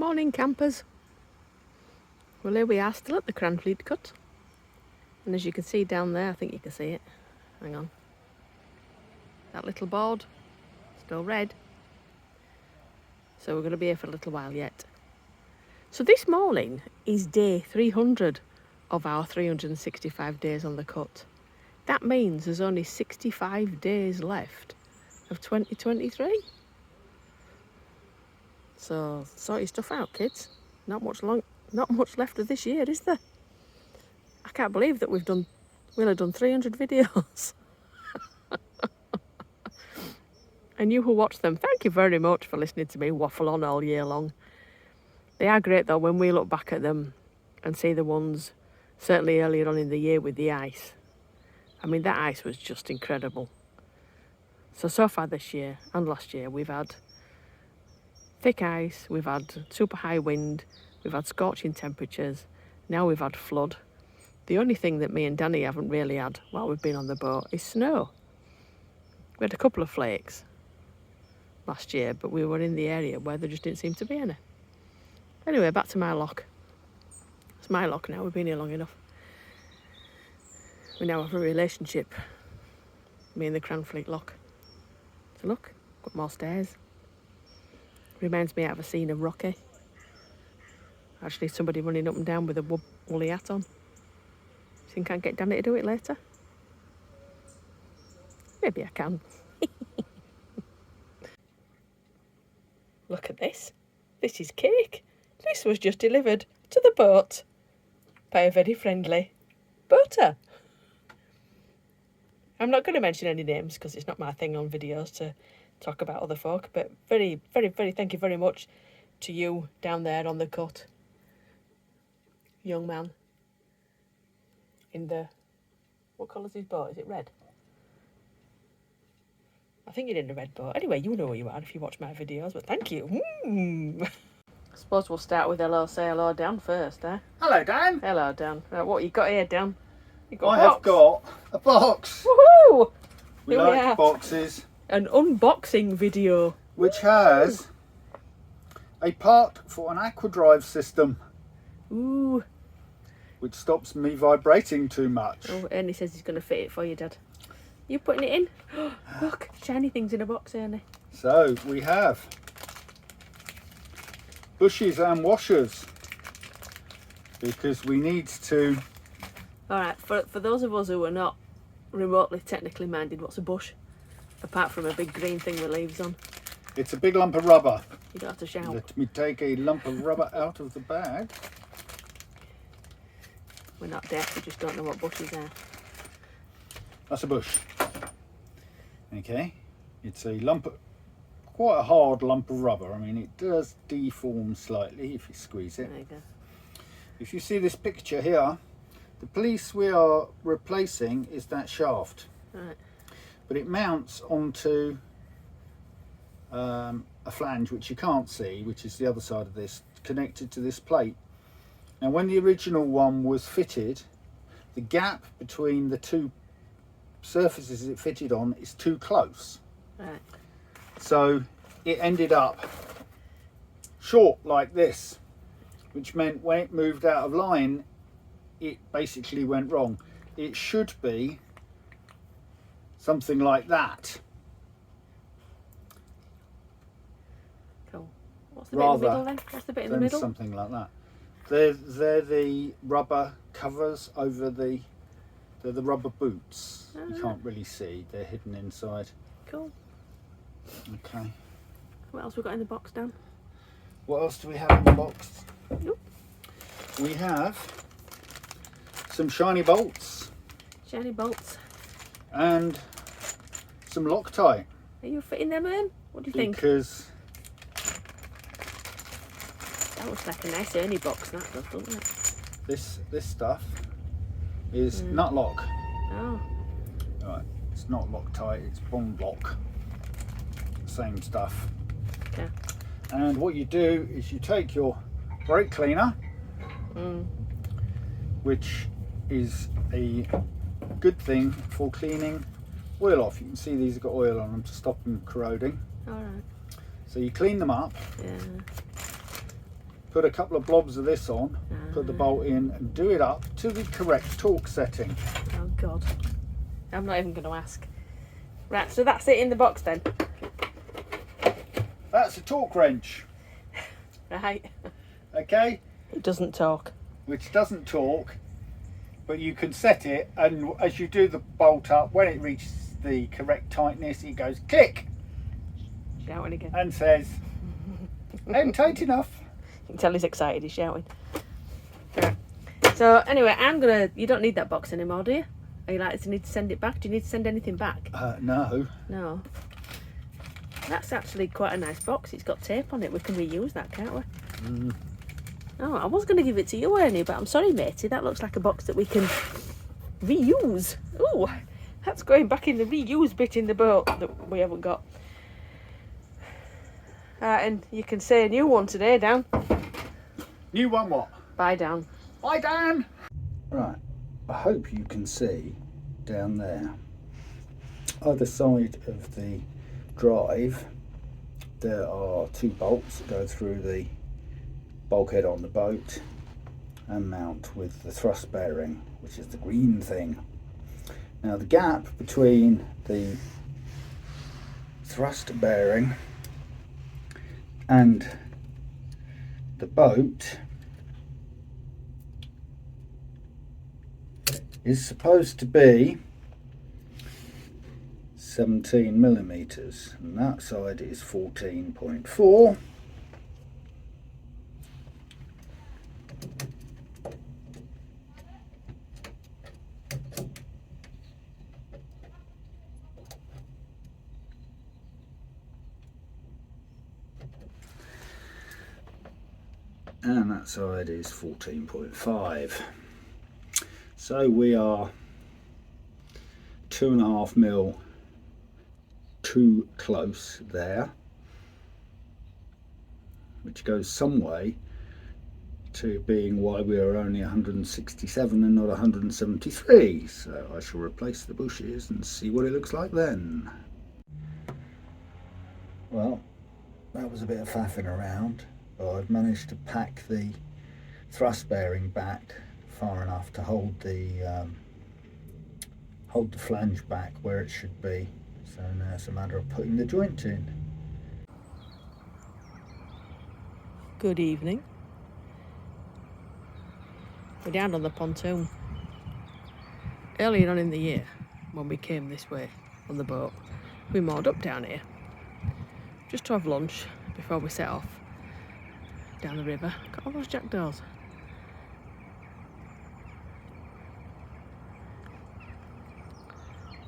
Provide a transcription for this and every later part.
Morning campers. Well, here we are still at the Cranfleet Cut, and as you can see down there, I think you can see it, hang on, that little board, still red, so we're going to be here for a little while yet. So this morning is day 300 of our 365 days on the cut. That means there's only 65 days left of 2023. So sort your stuff out, kids. Not much left of this year, is there? I can't believe that we'll have done 300 videos. And you who watch them, thank you very much for listening to me waffle on all year long. They are great though when we look back at them and see the ones certainly earlier on in the year with the ice. I mean, that ice was just incredible. So far this year and last year we've had thick ice, we've had super high wind, we've had scorching temperatures, now we've had flood. The only thing that me and Danny haven't really had while we've been on the boat is snow. We had a couple of flakes last year, but we were in the area where there just didn't seem to be any. Anyway, back to my lock. It's my lock now, we've been here long enough. We now have a relationship, me and the Cranfleet lock. So look, got more stairs. Reminds me out of a scene of Rocky. Actually, somebody running up and down with a woolly hat on. Think I can get Danny to do it later? Maybe I can. Look at this. This is cake. This was just delivered to the boat by a very friendly boater. I'm not going to mention any names because it's not my thing on videos to talk about other folk, but very, very, very thank you very much to you down there on the cut. Young man in the, what colour's his boat? Is it red? I think you're in the red boat. Anyway, you know who you are if you watch my videos, but thank you. I suppose we'll start with hello, say hello Dan first, eh? Hello, Dan. Hello, Dan. Right, what you got here, Dan? You got I have got a box. Woohoo! We Here we like are. boxes. An unboxing video. Which has a part for an aquadrive system, Ooh. which stops me vibrating too much. Oh, Ernie says he's going to fit it for you, Dad. You putting it in? Look, shiny things in a box, Ernie. So we have bushes and washers because we need to. All right, for those of us who are not remotely technically minded, what's a bush? Apart from a big green thing with leaves on. It's a big lump of rubber. You don't have to shout. Let me take a lump of rubber out of the bag. We're not deaf, we just don't know what bushes are. That's a bush. Okay, it's a lump of, quite a hard lump of rubber. I mean, it does deform slightly if you squeeze it. There you go. If you see this picture here, the piece we are replacing is that shaft. Right. But it mounts onto a flange which you can't see, which is the other side of this, connected to this plate. Now when the original one was fitted, the gap between the two surfaces it fitted on is too close. Right. So it ended up short like this, which meant when it moved out of line, it basically went wrong. It should be something like that. Cool. What's the bit in the middle then? What's the bit in the middle? Something like that. They're the rubber covers over the rubber boots. You can't really see, they're hidden inside. Cool. Okay. What else we got in the box, Dan? What else do we have in the box? Nope. We have some shiny bolts Shiny bolts. and some Loctite. Are you fitting them in? What do you think? Because That looks like a nice Ernie box, that does, doesn't it? this stuff is nut lock. Oh. Right, it's not Loctite, it's Bond Lock. Same stuff. Okay. And what you do is you take your brake cleaner, which is a good thing for cleaning oil off. You can see these have got oil on them to stop them corroding. Alright. So you clean them up, Yeah. put a couple of blobs of this on, put the bolt in and do it up to the correct torque setting. Oh God, I'm not even going to ask. Right, so that's it in the box then. That's a torque wrench. Right. Okay. It doesn't talk. Which doesn't torque, but you can set it, and as you do the bolt up, when it reaches the correct tightness, it goes click Shouting again. and says, "Ain't tight enough." You can tell he's excited, he's shouting. Right. So anyway, you don't need that box anymore, do you? Are you likely to need to send it back? Do you need to send anything back? No. No. That's actually quite a nice box. It's got tape on it. We can reuse that, can't we? Oh, I was going to give it to you, Ernie, but I'm sorry, matey. That looks like a box that we can reuse. Oh, that's going back in the reuse bit in the boat that we haven't got. And you can say a new one today, Dan. New one what? Bye, Dan. Bye, Dan. Right. I hope you can see down there, either side of the drive, there are two bolts that go through the bulkhead on the boat and mount with the thrust bearing, which is the green thing. Now the gap between the thrust bearing and the boat is supposed to be 17 millimeters, and that side is 14.4. And that side is 14.5. So we are 2.5 mil too close there, which goes some way to being why we are only 167 and not 173. So I shall replace the bushes and see what it looks like then. Well, that was a bit of faffing around, but I've managed to pack the thrust bearing back far enough to hold the flange back where it should be. So now it's a matter of putting the joint in. Good evening. We're down on the pontoon. Earlier on in the year, when we came this way on the boat, we moored up down here just to have lunch before we set off down the river. Got all those jackdaws.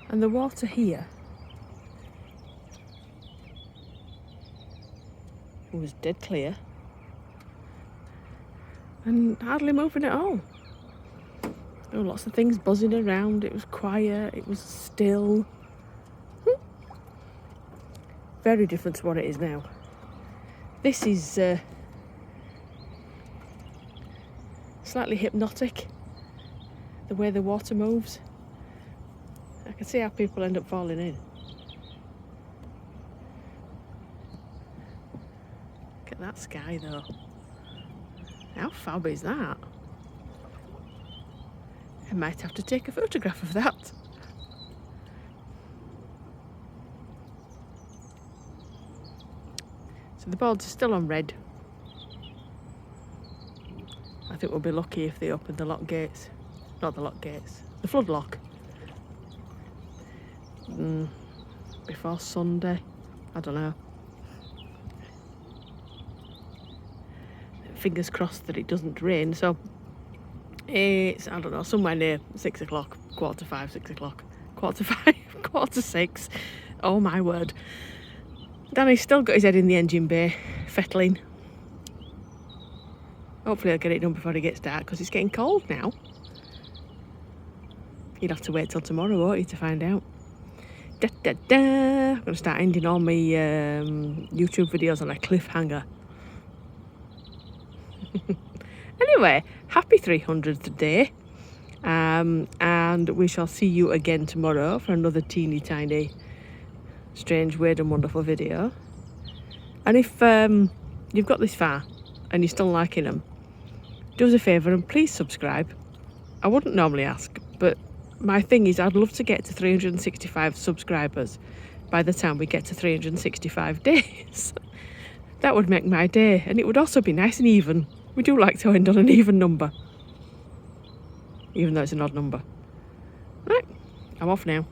And the water here was dead clear and hardly moving at all. There were lots of things buzzing around. It was quiet, it was still. Very different to what it is now. This is slightly hypnotic, the way the water moves. I can see how people end up falling in. Look at that sky though. How fab is that? I might have to take a photograph of that. So the boards are still on red. I think we'll be lucky if they open the lock gates. Not the lock gates, the flood lock. Before Sunday, I don't know. Fingers crossed that it doesn't rain. So it's, I don't know, somewhere near 6 o'clock, 4:45, 6 o'clock, 4:45, 4:45. Oh my word. Danny's still got his head in the engine bay, fettling. Hopefully I'll get it done before it gets dark, because it's getting cold now. You'd have to wait till tomorrow, won't you, to find out. Da, da, da. I'm going to start ending all my YouTube videos on a cliffhanger. Anyway, happy 300th day. And we shall see you again tomorrow for another teeny tiny, strange, weird and wonderful video. And if you've got this far and you're still liking them, do us a favour and please subscribe. I wouldn't normally ask, but my thing is I'd love to get to 365 subscribers by the time we get to 365 days. That would make my day, and it would also be nice and even. We do like to end on an even number, even though it's an odd number. Right, I'm off now.